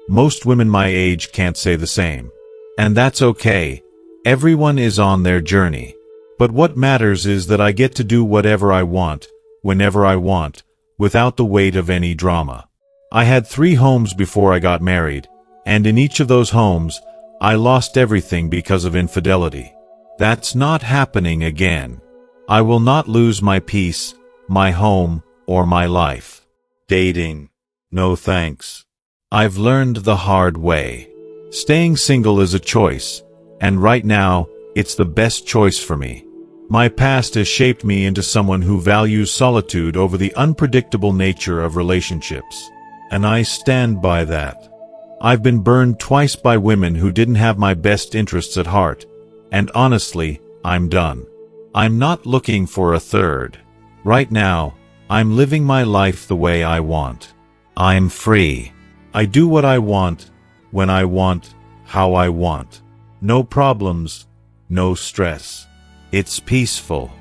most women my age can't say the same. And that's okay. Everyone is on their journey. But what matters is that I get to do whatever I want, whenever I want, without the weight of any drama. I had 3 homes before I got married, and in each of those homes, I lost everything because of infidelity. That's not happening again. I will not lose my peace, my home, or my life. Dating. No thanks. I've learned the hard way. Staying single is a choice, and right now, it's the best choice for me. My past has shaped me into someone who values solitude over the unpredictable nature of relationships. And I stand by that. I've been burned twice by women who didn't have my best interests at heart, and honestly, I'm done. I'm not looking for a third. Right now, I'm living my life the way I want. I'm free. I do what I want, when I want, how I want. No problems, no stress. It's peaceful.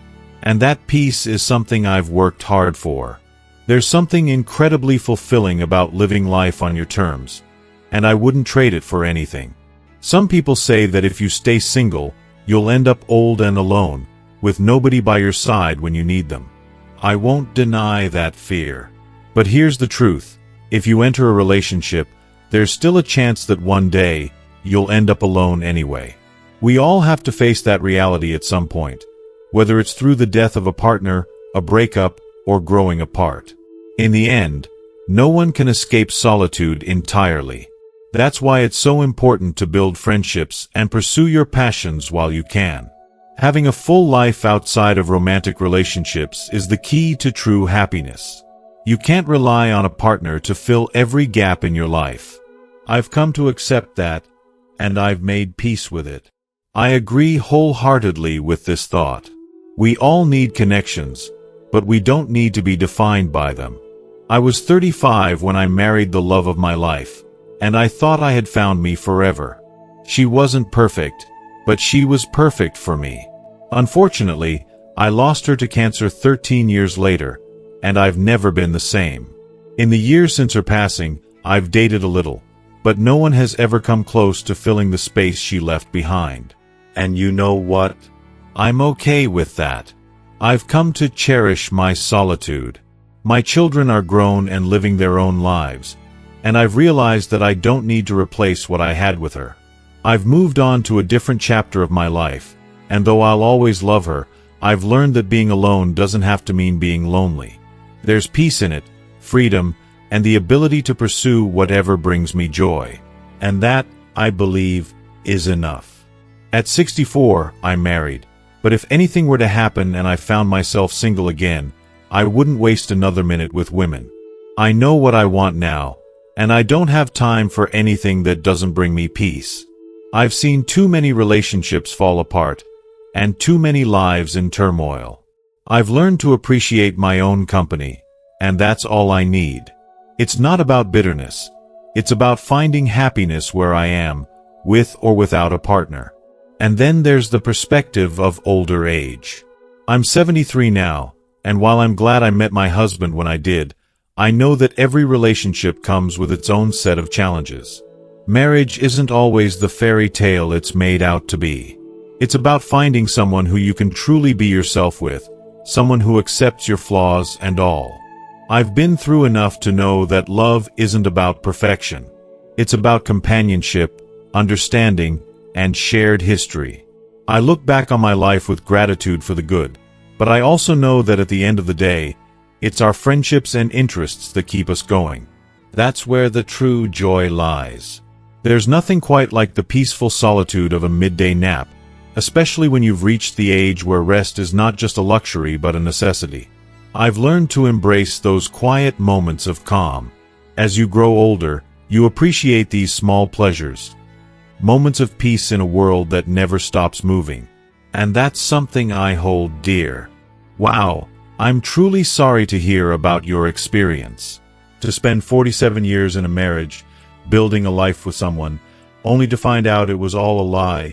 And that peace is something I've worked hard for. There's something incredibly fulfilling about living life on your terms, and I wouldn't trade it for anything. Some people say that if you stay single, you'll end up old and alone, with nobody by your side when you need them. I won't deny that fear. But here's the truth. If you enter a relationship, there's still a chance that one day, you'll end up alone anyway. We all have to face that reality at some point, whether it's through the death of a partner, a breakup, or growing apart. In the end, no one can escape solitude entirely. That's why it's so important to build friendships and pursue your passions while you can. Having a full life outside of romantic relationships is the key to true happiness. You can't rely on a partner to fill every gap in your life. I've come to accept that, and I've made peace with it. I agree wholeheartedly with this thought. We all need connections, but we don't need to be defined by them. I was 35 when I married the love of my life, and I thought I had found me forever. She wasn't perfect, but she was perfect for me. Unfortunately, I lost her to cancer 13 years later, and I've never been the same. In the years since her passing, I've dated a little, but no one has ever come close to filling the space she left behind. And you know what? I'm okay with that. I've come to cherish my solitude. My children are grown and living their own lives, and I've realized that I don't need to replace what I had with her. I've moved on to a different chapter of my life, and though I'll always love her, I've learned that being alone doesn't have to mean being lonely. There's peace in it, freedom, and the ability to pursue whatever brings me joy. And that, I believe, is enough. At 64, I'm married, but if anything were to happen and I found myself single again, I wouldn't waste another minute with women. I know what I want now, and I don't have time for anything that doesn't bring me peace. I've seen too many relationships fall apart, and too many lives in turmoil. I've learned to appreciate my own company, and that's all I need. It's not about bitterness. It's about finding happiness where I am, with or without a partner. And then there's the perspective of older age. I'm 73 now, and while I'm glad I met my husband when I did, I know that every relationship comes with its own set of challenges. Marriage isn't always the fairy tale it's made out to be. It's about finding someone who you can truly be yourself with, someone who accepts your flaws and all. I've been through enough to know that love isn't about perfection. It's about companionship, understanding, and shared history. I look back on my life with gratitude for the good, but I also know that at the end of the day, it's our friendships and interests that keep us going. That's where the true joy lies. There's nothing quite like the peaceful solitude of a midday nap, especially when you've reached the age where rest is not just a luxury but a necessity. I've learned to embrace those quiet moments of calm. As you grow older, you appreciate these small pleasures. Moments of peace in a world that never stops moving. And that's something I hold dear. Wow, I'm truly sorry to hear about your experience. To spend 47 years in a marriage, building a life with someone, only to find out it was all a lie,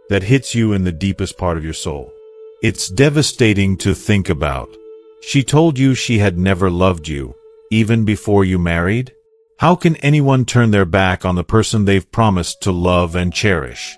that hits you in the deepest part of your soul. It's devastating to think about. She told you she had never loved you, even before you married? How can anyone turn their back on the person they've promised to love and cherish?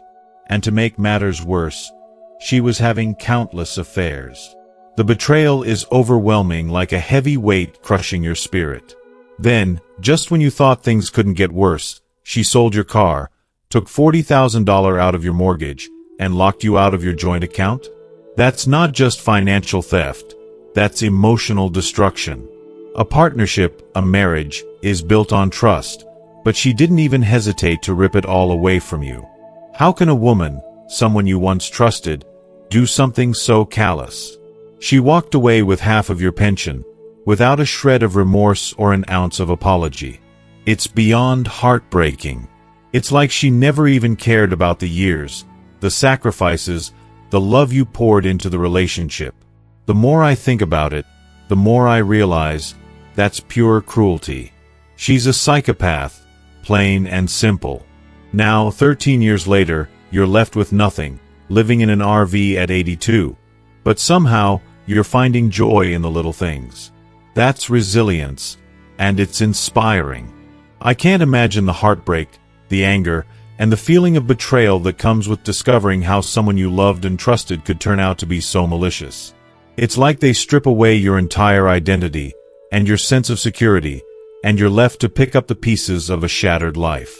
And to make matters worse, she was having countless affairs. The betrayal is overwhelming, like a heavy weight crushing your spirit. Then, just when you thought things couldn't get worse, she sold your car, took $40,000 out of your mortgage, and locked you out of your joint account? That's not just financial theft. That's emotional destruction. A partnership, a marriage, is built on trust, but she didn't even hesitate to rip it all away from you. How can a woman, someone you once trusted, do something so callous? She walked away with half of your pension, without a shred of remorse or an ounce of apology. It's beyond heartbreaking. It's like she never even cared about the years, the sacrifices, the love you poured into the relationship. The more I think about it, the more I realize that's pure cruelty. She's a psychopath, plain and simple. Now, 13 years later, you're left with nothing, living in an RV at 82. But somehow, you're finding joy in the little things. That's resilience, and it's inspiring. I can't imagine the heartbreak, the anger, and the feeling of betrayal that comes with discovering how someone you loved and trusted could turn out to be so malicious. It's like they strip away your entire identity, and your sense of security, and you're left to pick up the pieces of a shattered life.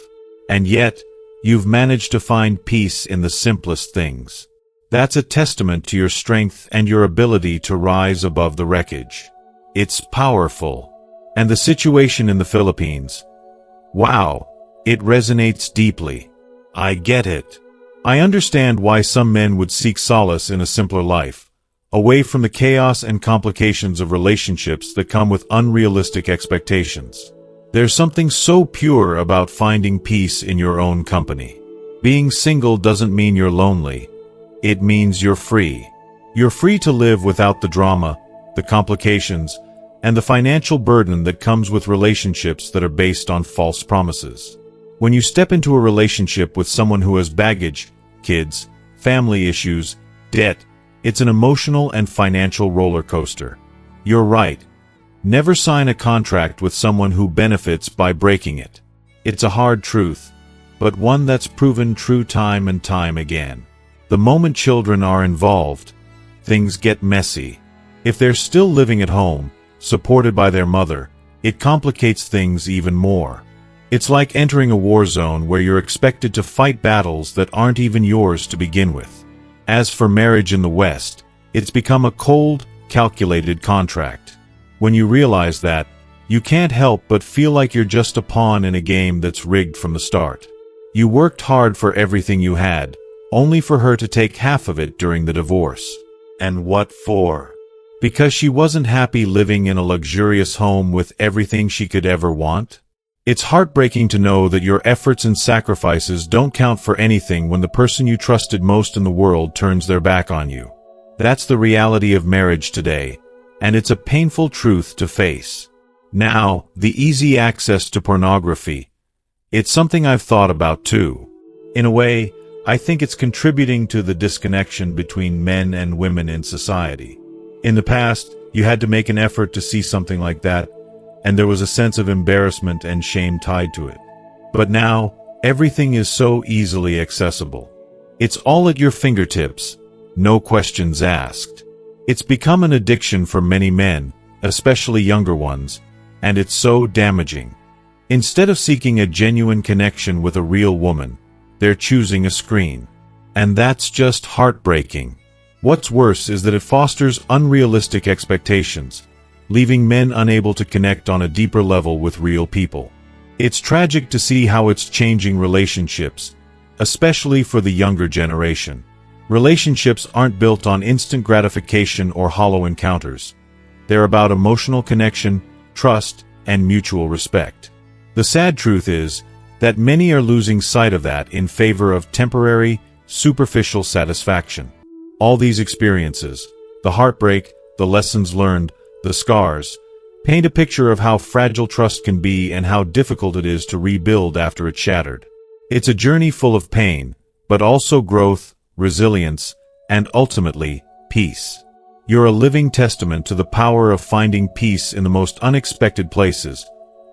And yet, you've managed to find peace in the simplest things. That's a testament to your strength and your ability to rise above the wreckage. It's powerful. And the situation in the Philippines. Wow, it resonates deeply. I get it. I understand why some men would seek solace in a simpler life, away from the chaos and complications of relationships that come with unrealistic expectations. There's something so pure about finding peace in your own company. Being single doesn't mean you're lonely. It means you're free. You're free to live without the drama, the complications, and the financial burden that comes with relationships that are based on false promises. When you step into a relationship with someone who has baggage, kids, family issues, debt, it's an emotional and financial roller coaster. You're right. Never sign a contract with someone who benefits by breaking it. It's a hard truth, but one that's proven true time and time again. The moment children are involved, things get messy. If they're still living at home, supported by their mother, it complicates things even more. It's like entering a war zone where you're expected to fight battles that aren't even yours to begin with. As for marriage in the West, it's become a cold, calculated contract. When you realize that, you can't help but feel like you're just a pawn in a game that's rigged from the start. You worked hard for everything you had, only for her to take half of it during the divorce. And what for? Because she wasn't happy living in a luxurious home with everything she could ever want? It's heartbreaking to know that your efforts and sacrifices don't count for anything when the person you trusted most in the world turns their back on you. That's the reality of marriage today, and it's a painful truth to face. Now, the easy access to pornography. It's something I've thought about too. In a way, I think it's contributing to the disconnection between men and women in society. In the past, you had to make an effort to see something like that, and there was a sense of embarrassment and shame tied to it. But now, everything is so easily accessible. It's all at your fingertips, no questions asked. It's become an addiction for many men, especially younger ones, and it's so damaging. Instead of seeking a genuine connection with a real woman, they're choosing a screen. And that's just heartbreaking. What's worse is that it fosters unrealistic expectations, leaving men unable to connect on a deeper level with real people. It's tragic to see how it's changing relationships, especially for the younger generation. Relationships aren't built on instant gratification or hollow encounters. They're about emotional connection, trust, and mutual respect. The sad truth is that many are losing sight of that in favor of temporary, superficial satisfaction. All these experiences, the heartbreak, the lessons learned, the scars, paint a picture of how fragile trust can be and how difficult it is to rebuild after it's shattered. It's a journey full of pain, but also growth, resilience, and ultimately, peace. You're a living testament to the power of finding peace in the most unexpected places,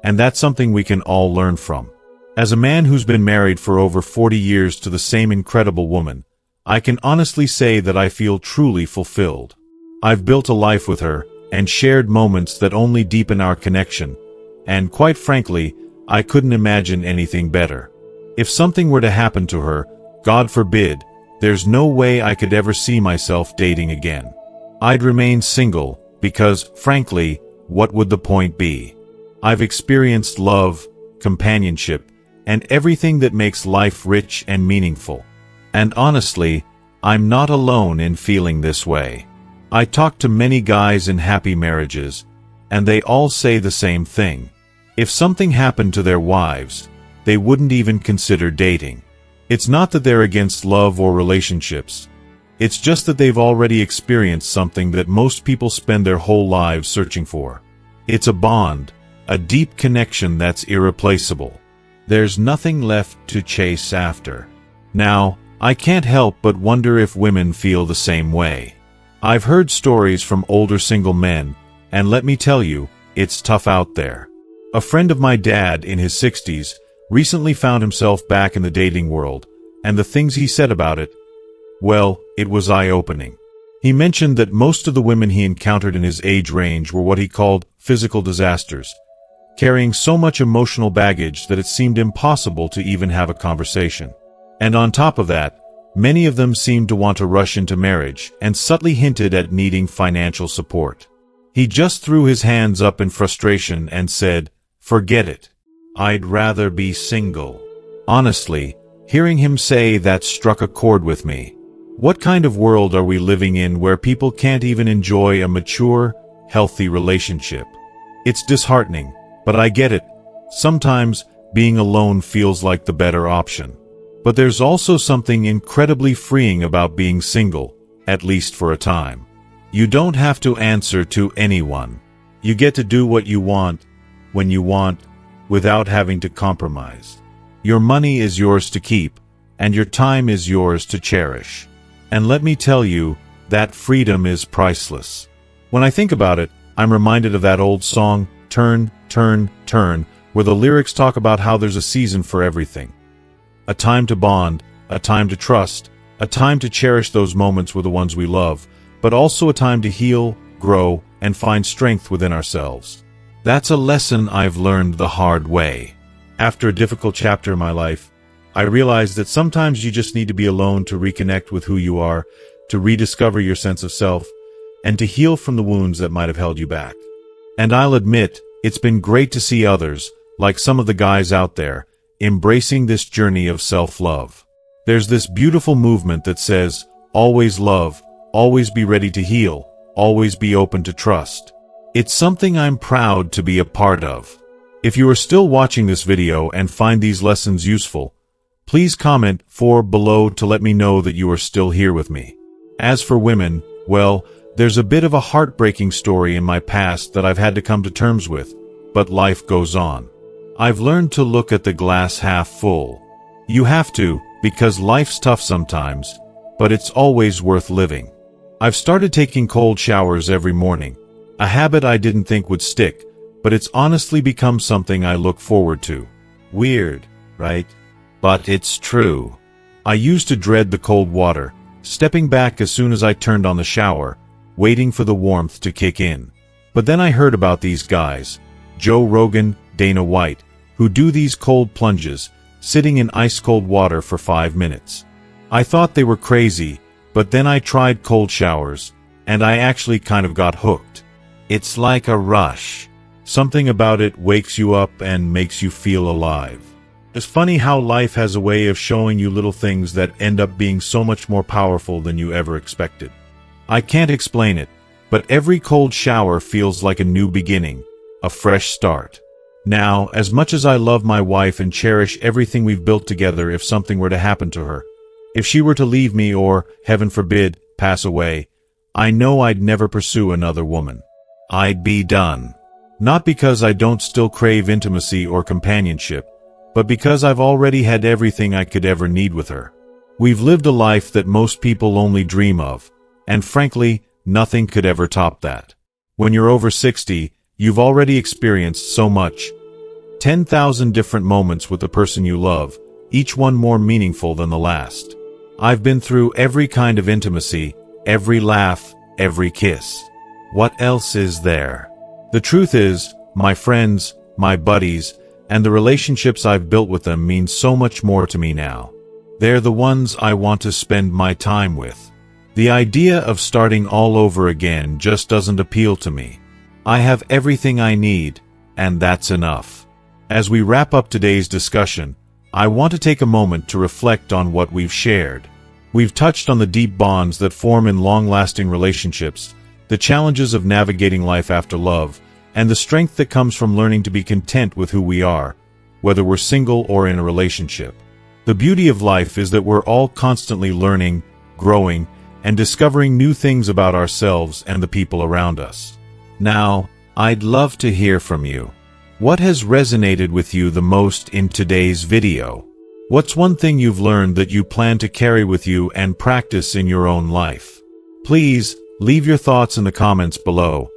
and that's something we can all learn from. As a man who's been married for over 40 years to the same incredible woman, I can honestly say that I feel truly fulfilled. I've built a life with her, and shared moments that only deepen our connection, and quite frankly, I couldn't imagine anything better. If something were to happen to her, God forbid, there's no way I could ever see myself dating again. I'd remain single, because, frankly, what would the point be? I've experienced love, companionship, and everything that makes life rich and meaningful. And honestly, I'm not alone in feeling this way. I talk to many guys in happy marriages, and they all say the same thing. If something happened to their wives, they wouldn't even consider dating. It's not that they're against love or relationships. It's just that they've already experienced something that most people spend their whole lives searching for. It's a bond, a deep connection that's irreplaceable. There's nothing left to chase after. Now, I can't help but wonder if women feel the same way. I've heard stories from older single men, and let me tell you, it's tough out there. A friend of my dad in his 60s recently found himself back in the dating world, and the things he said about it, well, it was eye-opening. He mentioned that most of the women he encountered in his age range were what he called physical disasters, carrying so much emotional baggage that it seemed impossible to even have a conversation. And on top of that, many of them seemed to want to rush into marriage and subtly hinted at needing financial support. He just threw his hands up in frustration and said, "Forget it. I'd rather be single." Honestly, hearing him say that struck a chord with me. What kind of world are we living in where people can't even enjoy a mature, healthy relationship? It's disheartening, but I get it. Sometimes, being alone feels like the better option. But there's also something incredibly freeing about being single, at least for a time. You don't have to answer to anyone. You get to do what you want, when you want, without having to compromise. Your money is yours to keep, and your time is yours to cherish. And let me tell you, that freedom is priceless. When I think about it, I'm reminded of that old song, Turn, Turn, Turn, where the lyrics talk about how there's a season for everything. A time to bond, a time to trust, a time to cherish those moments with the ones we love, but also a time to heal, grow, and find strength within ourselves. That's a lesson I've learned the hard way. After a difficult chapter in my life, I realized that sometimes you just need to be alone to reconnect with who you are, to rediscover your sense of self, and to heal from the wounds that might have held you back. And I'll admit, it's been great to see others, like some of the guys out there, embracing this journey of self-love. There's this beautiful movement that says, always love, always be ready to heal, always be open to trust. It's something I'm proud to be a part of. If you are still watching this video and find these lessons useful, please comment below to let me know that you are still here with me. As for women, well, there's a bit of a heartbreaking story in my past that I've had to come to terms with, but life goes on. I've learned to look at the glass half full. You have to, because life's tough sometimes, but it's always worth living. I've started taking cold showers every morning, a habit I didn't think would stick, but it's honestly become something I look forward to. Weird, right? But it's true. I used to dread the cold water, stepping back as soon as I turned on the shower, waiting for the warmth to kick in. But then I heard about these guys, Joe Rogan, Dana White, who do these cold plunges, sitting in ice-cold water for 5 minutes. I thought they were crazy, but then I tried cold showers, and I actually kind of got hooked. It's like a rush. Something about it wakes you up and makes you feel alive. It's funny how life has a way of showing you little things that end up being so much more powerful than you ever expected. I can't explain it, but every cold shower feels like a new beginning, a fresh start. Now, as much as I love my wife and cherish everything we've built together, if something were to happen to her, if she were to leave me or, heaven forbid, pass away, I know I'd never pursue another woman. I'd be done. Not because I don't still crave intimacy or companionship, but because I've already had everything I could ever need with her. We've lived a life that most people only dream of, and frankly, nothing could ever top that. When you're over 60, you've already experienced so much, 10,000 different moments with the person you love, each one more meaningful than the last. I've been through every kind of intimacy, every laugh, every kiss. What else is there? The truth is, my friends, my buddies, and the relationships I've built with them mean so much more to me now. They're the ones I want to spend my time with. The idea of starting all over again just doesn't appeal to me. I have everything I need, and that's enough. As we wrap up today's discussion, I want to take a moment to reflect on what we've shared. We've touched on the deep bonds that form in long-lasting relationships, the challenges of navigating life after love, and the strength that comes from learning to be content with who we are, whether we're single or in a relationship. The beauty of life is that we're all constantly learning, growing, and discovering new things about ourselves and the people around us. Now, I'd love to hear from you. What has resonated with you the most in today's video? What's one thing you've learned that you plan to carry with you and practice in your own life? Please, leave your thoughts in the comments below.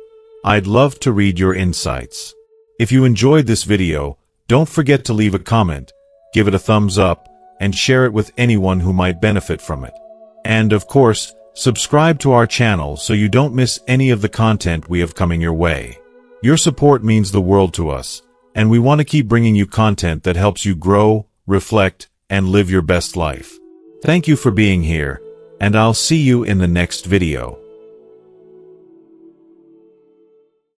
I'd love to read your insights. If you enjoyed this video, don't forget to leave a comment, give it a thumbs up, and share it with anyone who might benefit from it. And of course, subscribe to our channel so you don't miss any of the content we have coming your way. Your support means the world to us, and we want to keep bringing you content that helps you grow, reflect, and live your best life. Thank you for being here, and I'll see you in the next video.